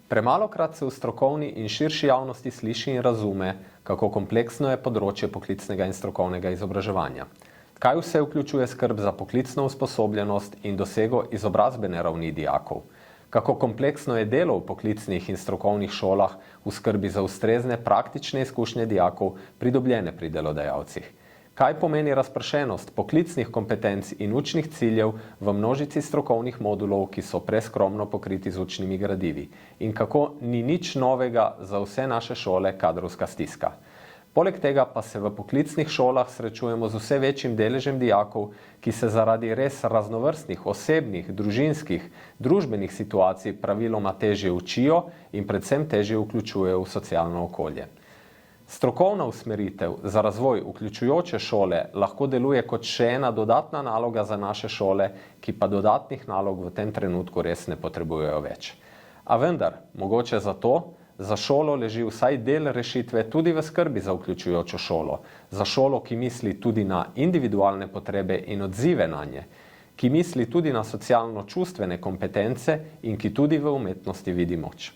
Premalokrat se v strokovni in širši javnosti sliši in razume, kako kompleksno je področje poklicnega in strokovnega izobraževanja. Kaj vse vključuje skrb za poklicno usposobljenost in dosego izobrazbene ravni dijakov? Kako kompleksno je delo v poklicnih in strokovnih šolah v skrbi za ustrezne praktične izkušnje dijakov pridobljene pri delodajalcih? Kaj pomeni razpršenost poklicnih kompetenc in učnih ciljev v množici strokovnih modulov, ki so preskromno pokriti z učnimi gradivi? In kako ni nič novega za vse naše šole kadrovska stiska? Poleg tega pa se v poklicnih šolah srečujemo z vse večjim deležem dijakov, ki se zaradi res raznovrstnih osebnih, družinskih, družbenih situacij praviloma težje učijo in predvsem težje vključujejo v socialno okolje. Strokovna usmeritev za razvoj vključujoče šole lahko deluje kot še ena dodatna naloga za naše šole, ki pa dodatnih nalog v tem trenutku res ne potrebujejo več. A vendar, mogoče zato, za šolo leži vsaj del rešitve tudi v skrbi za vključujočo šolo, za šolo, ki misli tudi na individualne potrebe in odzive nanje, ki misli tudi na socialno-čustvene kompetence in ki tudi v umetnosti vidi moč.